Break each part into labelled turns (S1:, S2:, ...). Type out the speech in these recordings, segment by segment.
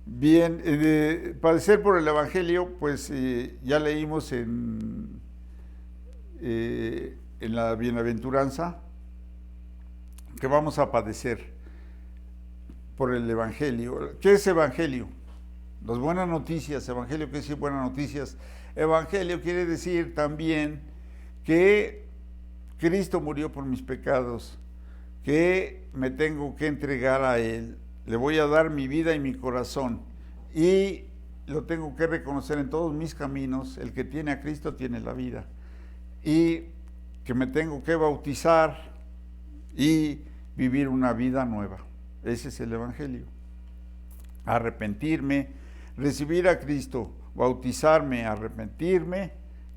S1: Bien, padecer por el Evangelio, pues ya leímos en la bienaventuranza que vamos a padecer por el Evangelio. ¿Qué es Evangelio? Las buenas noticias. Evangelio quiere decir buenas noticias. Evangelio quiere decir también que Cristo murió por mis pecados, que me tengo que entregar a Él. Le voy a dar mi vida y mi corazón. Y lo tengo que reconocer en todos mis caminos. El que tiene a Cristo tiene la vida. Y que me tengo que bautizar y vivir una vida nueva. Ese es el Evangelio. Arrepentirme, recibir a Cristo, bautizarme, arrepentirme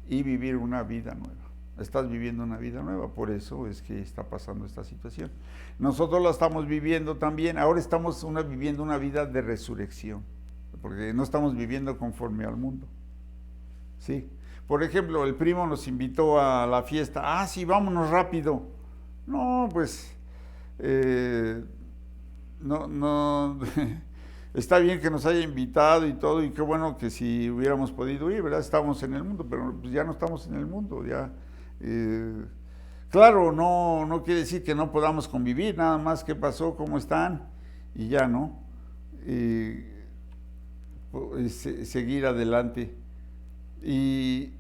S1: y vivir una vida nueva. Estás viviendo una vida nueva, por eso es que está pasando esta situación. Nosotros la estamos viviendo también, ahora estamos viviendo una vida de resurrección, porque no estamos viviendo conforme al mundo. ¿Sí? Por ejemplo, el primo nos invitó a la fiesta, sí, vámonos rápido. No, pues, no, está bien que nos haya invitado y todo, y qué bueno que si hubiéramos podido ir, ¿verdad? Estamos en el mundo, pero pues ya no estamos en el mundo, ya. Claro, no quiere decir que no podamos convivir, nada más qué pasó, cómo están, y ya, ¿no? Seguir adelante. Y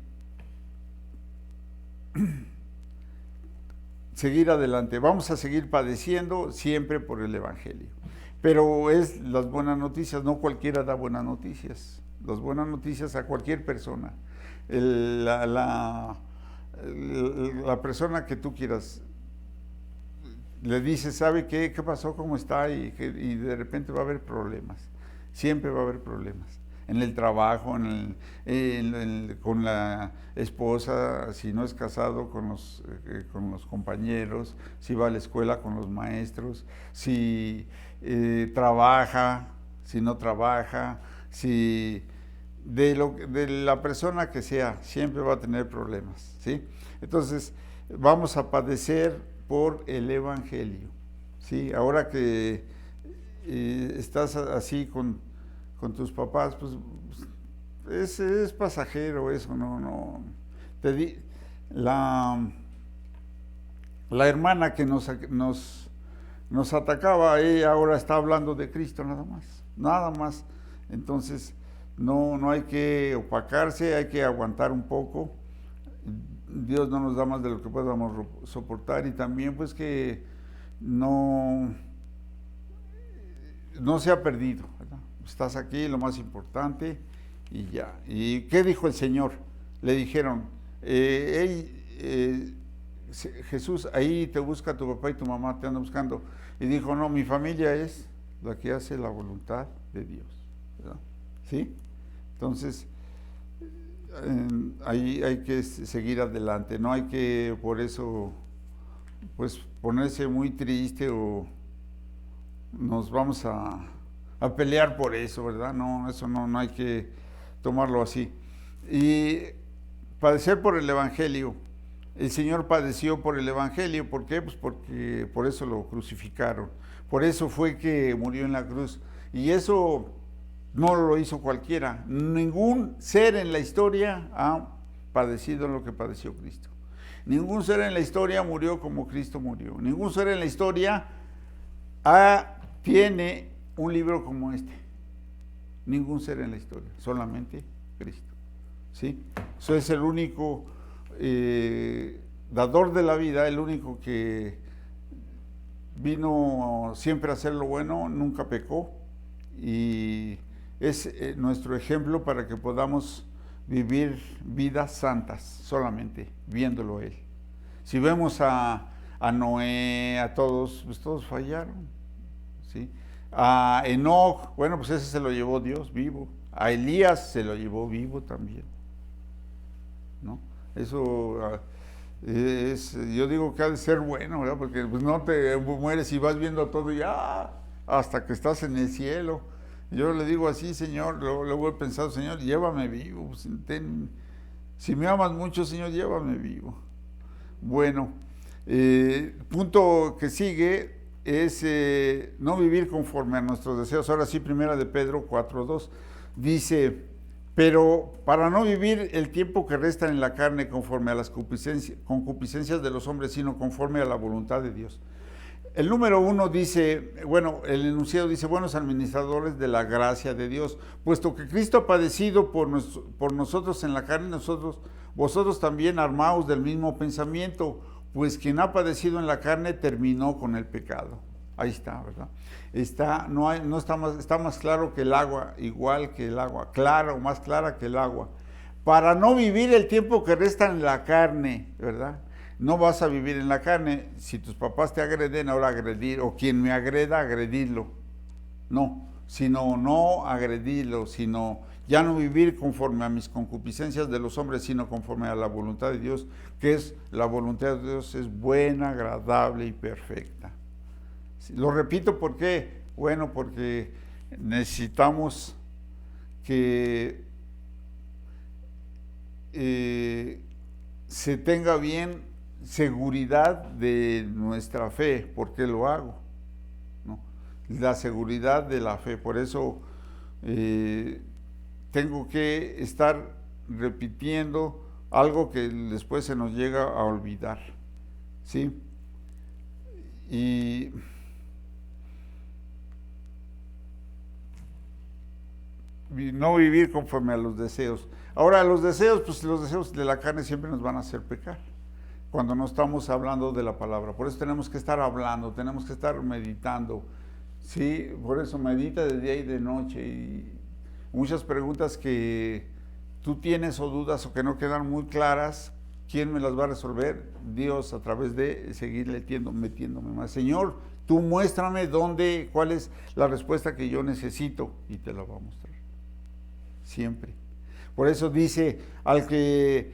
S1: seguir adelante. Vamos a seguir padeciendo siempre por el Evangelio. Pero es las buenas noticias, no cualquiera da buenas noticias. Las buenas noticias a cualquier persona. La persona que tú quieras, le dices, ¿sabe qué pasó? ¿Cómo está? Y de repente va a haber problemas. Siempre va a haber problemas. En el trabajo, con la esposa, si no es casado, con los compañeros, si va a la escuela, con los maestros, si trabaja, si no trabaja, si de la persona que sea, siempre va a tener problemas, ¿sí? Entonces, vamos a padecer por el Evangelio, ¿sí? Ahora que estás así con tus papás, pues es pasajero eso, no. La hermana que nos atacaba, ella ahora está hablando de Cristo nada más. Entonces, no hay que opacarse, hay que aguantar un poco. Dios no nos da más de lo que podamos soportar, y también pues que no se ha perdido, ¿verdad? Estás aquí, lo más importante, y ya. ¿Y qué dijo el Señor? Le dijeron, Jesús, ahí te busca tu papá y tu mamá te andan buscando. Y dijo, no, mi familia es la que hace la voluntad de Dios, ¿verdad? ¿Sí? Entonces, ahí hay que seguir adelante, no hay que por eso pues ponerse muy triste o nos vamos a pelear por eso, ¿verdad? No, eso no hay que tomarlo así. Y padecer por el Evangelio. El Señor padeció por el Evangelio, ¿por qué? Pues porque por eso lo crucificaron, por eso fue que murió en la cruz, y eso no lo hizo cualquiera. Ningún ser en la historia ha padecido lo que padeció Cristo. Ningún ser en la historia murió como Cristo murió. Ningún ser en la historia tiene un libro como este. Ningún ser en la historia, solamente Cristo. ¿Sí? Eso es el único dador de la vida, el único que vino siempre a hacer lo bueno, nunca pecó, y es nuestro ejemplo para que podamos vivir vidas santas, solamente viéndolo Él. Si vemos a Noé, a todos, pues todos fallaron, ¿sí? A Enoc, bueno, pues ese se lo llevó Dios vivo. A Elías se lo llevó vivo también, ¿no? Eso yo digo que ha de ser bueno, ¿verdad? Porque pues no te mueres y vas viendo todo ya hasta que estás en el cielo. Yo le digo así, Señor, luego he pensado, Señor, llévame vivo. Si me amas mucho, Señor, llévame vivo. Bueno, punto que sigue, es no vivir conforme a nuestros deseos. Ahora sí, primera de Pedro 4:2 dice, pero para no vivir el tiempo que resta en la carne conforme a las concupiscencias de los hombres, sino conforme a la voluntad de Dios. El número 1 dice, bueno, el enunciado dice, buenos administradores de la gracia de Dios, puesto que Cristo ha padecido por nosotros en la carne, vosotros también armaos del mismo pensamiento, pues quien ha padecido en la carne terminó con el pecado. Ahí está, ¿verdad? Está más claro que el agua, igual que el agua, claro, más clara que el agua. Para no vivir el tiempo que resta en la carne, ¿verdad? No vas a vivir en la carne. Si tus papás te agreden, ahora agredir, o quien me agreda, agredirlo. No, sino no agredirlo, sino ya no vivir conforme a mis concupiscencias de los hombres, sino conforme a la voluntad de Dios, que es la voluntad de Dios, es buena, agradable y perfecta. Lo repito, ¿por qué? Bueno, porque necesitamos que se tenga bien seguridad de nuestra fe. ¿Por qué lo hago? ¿No? La seguridad de la fe. Por eso tengo que estar repitiendo algo que después se nos llega a olvidar, ¿sí? Y no vivir conforme a los deseos. Ahora, los deseos, pues los deseos de la carne siempre nos van a hacer pecar cuando no estamos hablando de la palabra. Por eso tenemos que estar hablando, tenemos que estar meditando, ¿sí? Por eso medita de día y de noche. Y muchas preguntas que tú tienes o dudas o que no quedan muy claras, ¿quién me las va a resolver? Dios, a través de seguir metiéndome más. Señor, tú muéstrame cuál es la respuesta que yo necesito, y te la voy a mostrar. Siempre. Por eso dice, al que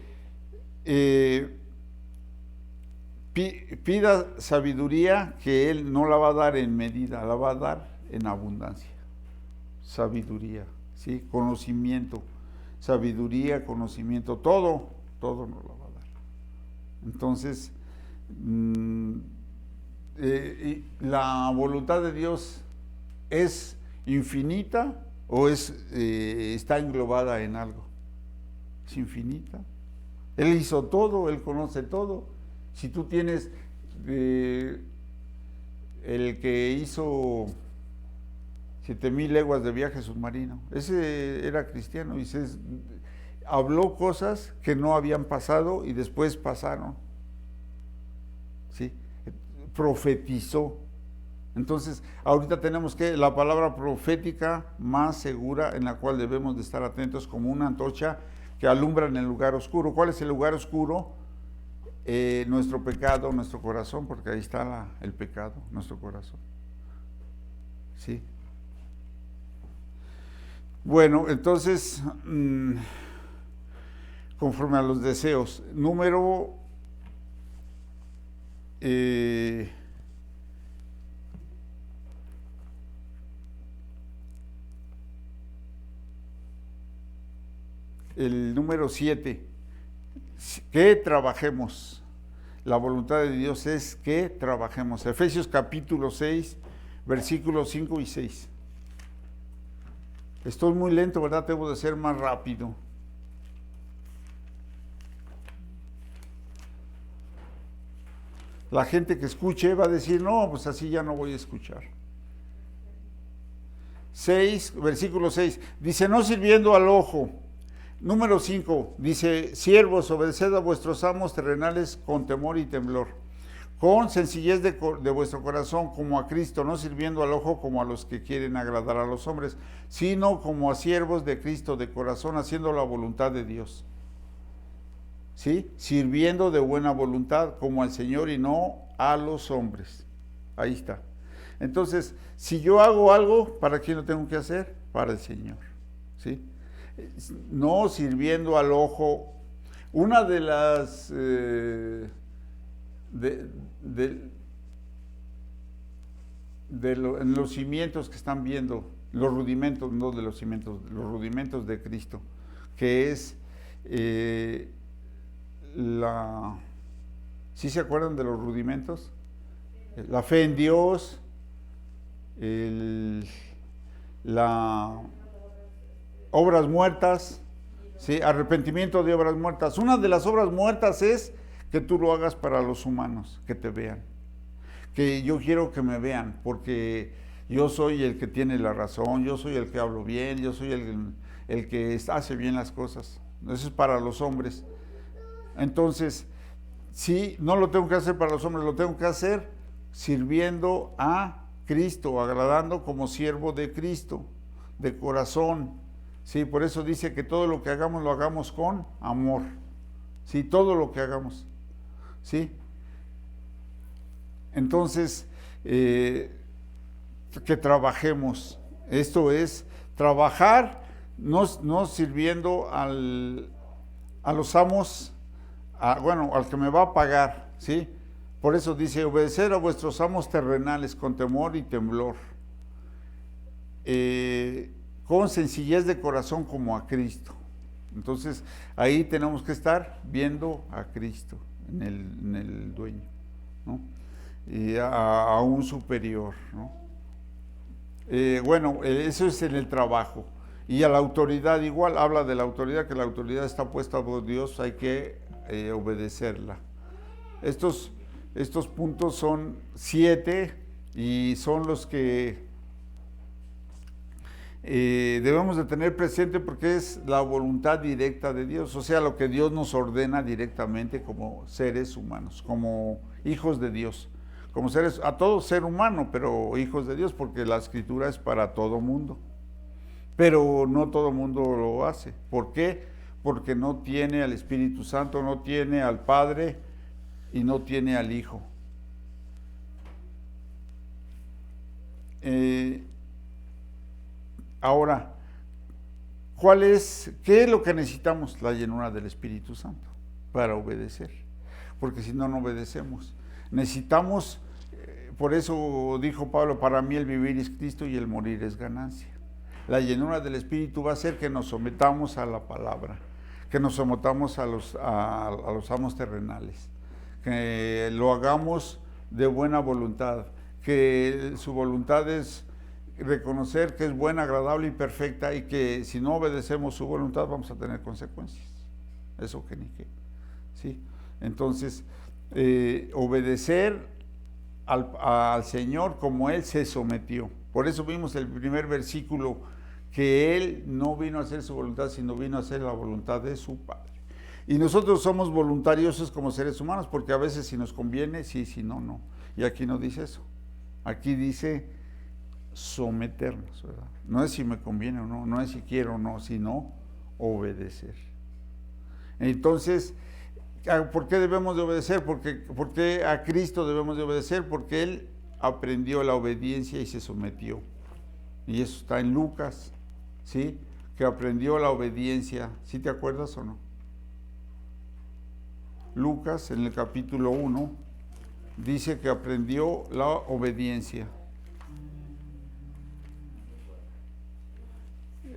S1: pida sabiduría, que Él no la va a dar en medida, la va a dar en abundancia. Sabiduría, ¿sí? Conocimiento, sabiduría, conocimiento, todo nos lo va a dar. Entonces, la voluntad de Dios es infinita o está englobada en algo. Es infinita. Él hizo todo, Él conoce todo. Si tú tienes el que hizo 7,000 leguas de viaje submarino, ese era cristiano y habló cosas que no habían pasado y después pasaron, ¿sí? Profetizó. Entonces, ahorita tenemos la palabra profética más segura, en la cual debemos de estar atentos, como una antorcha que alumbra en el lugar oscuro. ¿Cuál es el lugar oscuro? Nuestro pecado, nuestro corazón, porque ahí está el pecado, nuestro corazón. ¿Sí? Bueno, entonces, conforme a los deseos, el número 7, que trabajemos. La voluntad de Dios es que trabajemos. Efesios capítulo 6, versículos 5 y 6. Estoy muy lento, ¿verdad? Debo de ser más rápido. La gente que escuche va a decir, no, pues así ya no voy a escuchar. 6, versículo 6, dice, no sirviendo al ojo. Número 5, dice, siervos, obedeced a vuestros amos terrenales con temor y temblor, con sencillez de vuestro corazón, como a Cristo, no sirviendo al ojo como a los que quieren agradar a los hombres, sino como a siervos de Cristo de corazón, haciendo la voluntad de Dios. ¿Sí? Sirviendo de buena voluntad como al Señor y no a los hombres. Ahí está. Entonces, si yo hago algo, ¿para quién lo tengo que hacer? Para el Señor. ¿Sí? No sirviendo al ojo. Una de las en los cimientos que están viendo, los rudimentos, no de los cimientos, los rudimentos de Cristo, que es ¿sí se acuerdan de los rudimentos? La fe en Dios, la obras muertas, ¿sí? Arrepentimiento de obras muertas. Una de las obras muertas es que tú lo hagas para los humanos, que te vean. Que yo quiero que me vean, porque yo soy el que tiene la razón, yo soy el que hablo bien, yo soy el que hace bien las cosas. Eso es para los hombres. Entonces, sí, no lo tengo que hacer para los hombres, lo tengo que hacer sirviendo a Cristo, agradando como siervo de Cristo, de corazón. Sí, por eso dice que todo lo que hagamos lo hagamos con amor. Sí, todo lo que hagamos. Sí. Entonces, que trabajemos. Esto es trabajar, no sirviendo a los amos, al que me va a pagar, ¿sí? Por eso dice, obedecer a vuestros amos terrenales con temor y temblor, con sencillez de corazón como a Cristo. Entonces, ahí tenemos que estar viendo a Cristo en el dueño, ¿no? Y a un superior, ¿no? Eso es en el trabajo. Y a la autoridad igual, habla de la autoridad, que la autoridad está puesta por Dios, hay que obedecerla. Estos puntos son 7 y son los que debemos de tener presente, porque es la voluntad directa de Dios, o sea, lo que Dios nos ordena directamente como seres humanos, como hijos de Dios. Como seres, a todo ser humano, pero hijos de Dios, porque la escritura es para todo mundo. Pero no todo mundo lo hace. ¿Por qué? Porque no tiene al Espíritu Santo, no tiene al Padre y no tiene al Hijo. Ahora, ¿qué es lo que necesitamos? La llenura del Espíritu Santo para obedecer. Porque si no, no obedecemos. Necesitamos, por eso dijo Pablo, para mí el vivir es Cristo y el morir es ganancia. La llenura del Espíritu va a hacer que nos sometamos a la palabra, que nos sometamos a los amos terrenales, que lo hagamos de buena voluntad, que su voluntad es reconocer que es buena, agradable y perfecta, y que si no obedecemos su voluntad vamos a tener consecuencias. Eso que ni qué. ¿Sí? Entonces, obedecer al Señor como Él se sometió. Por eso vimos el primer versículo, que Él no vino a hacer su voluntad, sino vino a hacer la voluntad de su Padre. Y nosotros somos voluntariosos como seres humanos, porque a veces si nos conviene, sí, si no, no. Y aquí no dice eso. Aquí dice someternos, ¿verdad? No es si me conviene o no, no es si quiero o no, sino obedecer. Entonces, ¿por qué debemos de obedecer? ¿Por qué a Cristo debemos de obedecer? Porque Él aprendió la obediencia y se sometió. Y eso está en Lucas, ¿sí? Que aprendió la obediencia. ¿Sí te acuerdas o no? Lucas, en el capítulo 1, dice que aprendió la obediencia.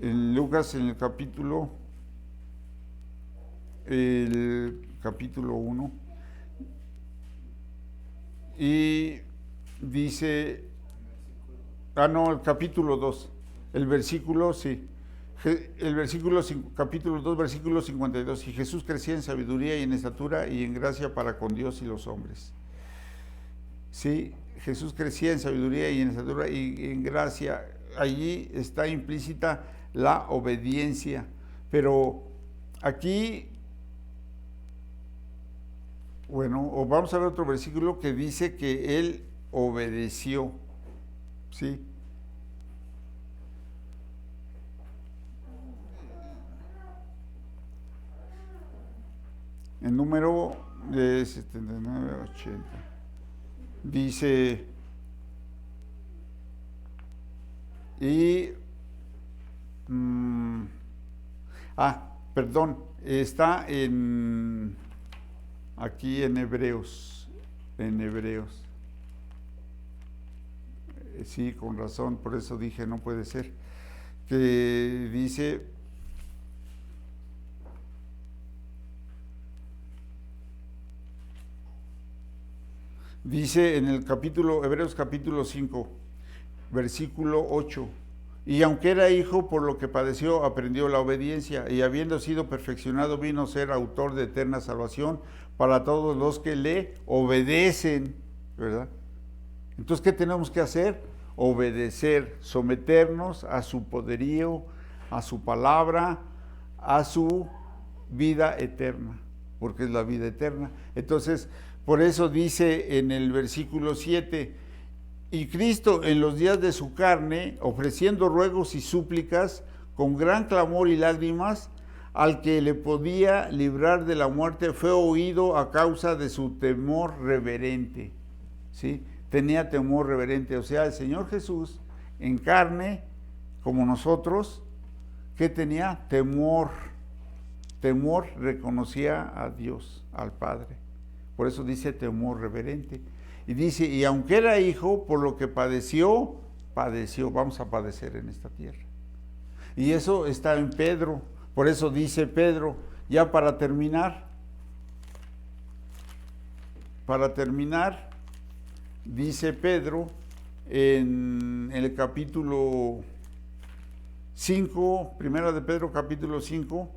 S1: En Lucas, en el capítulo 1, y dice, el capítulo 2, el versículo, sí, capítulo 2, versículo 52, y Jesús crecía en sabiduría y en estatura y en gracia para con Dios y los hombres. Sí, Jesús crecía en sabiduría y en estatura y en gracia. Allí está implícita la obediencia, pero aquí, vamos a ver otro versículo que dice que Él obedeció, ¿sí? El número de 79-80 dice, está aquí en Hebreos, sí, con razón, por eso dije, no puede ser, que dice en el capítulo, Hebreos capítulo 5, versículo 8. Y aunque era hijo, por lo que padeció, aprendió la obediencia, y habiendo sido perfeccionado, vino a ser autor de eterna salvación para todos los que le obedecen, ¿verdad? Entonces, ¿qué tenemos que hacer? Obedecer, someternos a su poderío, a su palabra, a su vida eterna, porque es la vida eterna. Entonces, por eso dice en el versículo 7, y Cristo en los días de su carne, ofreciendo ruegos y súplicas, con gran clamor y lágrimas, al que le podía librar de la muerte, fue oído a causa de su temor reverente, ¿sí? Tenía temor reverente, o sea, el Señor Jesús en carne, como nosotros, ¿qué tenía? Temor, reconocía a Dios, al Padre, por eso dice temor reverente, y dice, y aunque era hijo, por lo que padeció, vamos a padecer en esta tierra, y eso está en Pedro, por eso dice Pedro, ya para terminar, dice Pedro en el capítulo 5, primera de Pedro capítulo 5,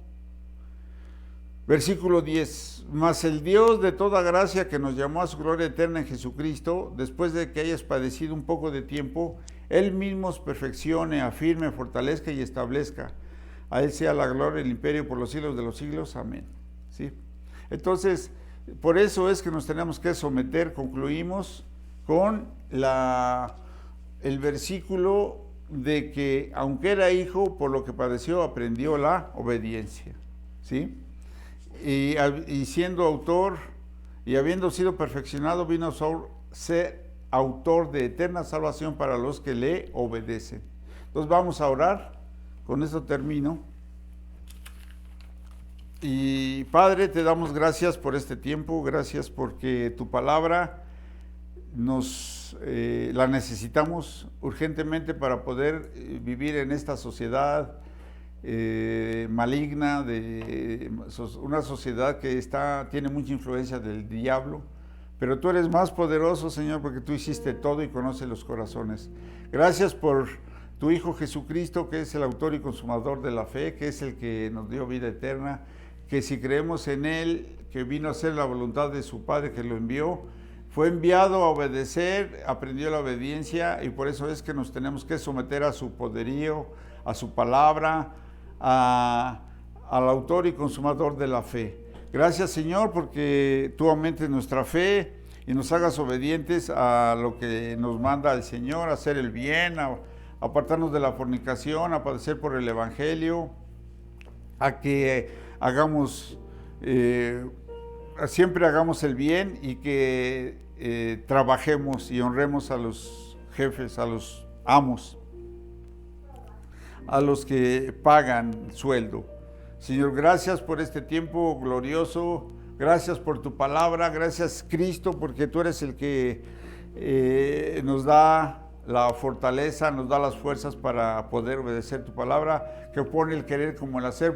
S1: versículo 10, mas el Dios de toda gracia que nos llamó a su gloria eterna en Jesucristo, después de que hayas padecido un poco de tiempo, Él mismo os perfeccione, afirme, fortalezca y establezca. A Él sea la gloria y el imperio por los siglos de los siglos. Amén. ¿Sí? Entonces, por eso es que nos tenemos que someter, concluimos con el versículo de que, aunque era hijo, por lo que padeció, aprendió la obediencia. ¿Sí? Y siendo autor, y habiendo sido perfeccionado, vino a ser autor de eterna salvación para los que le obedecen. Entonces vamos a orar. Con esto termino. Y Padre, te damos gracias por este tiempo, gracias porque tu palabra la necesitamos urgentemente para poder vivir en esta sociedad maligna, una sociedad que tiene mucha influencia del diablo, pero tú eres más poderoso, Señor, porque tú hiciste todo y conoces los corazones. Gracias por tu Hijo Jesucristo, que es el autor y consumador de la fe, que es el que nos dio vida eterna, que si creemos en Él, que vino a hacer la voluntad de su Padre que lo envió, fue enviado a obedecer, aprendió la obediencia, y por eso es que nos tenemos que someter a su poderío, a su palabra, al autor y consumador de la fe. Gracias, Señor, porque tú aumentes nuestra fe y nos hagas obedientes a lo que nos manda el Señor, a hacer el bien, a apartarnos de la fornicación, a padecer por el Evangelio, a que siempre hagamos el bien y que trabajemos y honremos a los jefes, a los amos, a los que pagan sueldo. Señor, gracias por este tiempo glorioso, gracias por tu palabra, gracias Cristo, porque tú eres el que nos da la fortaleza, nos da las fuerzas para poder obedecer tu palabra, que pone el querer como el hacer.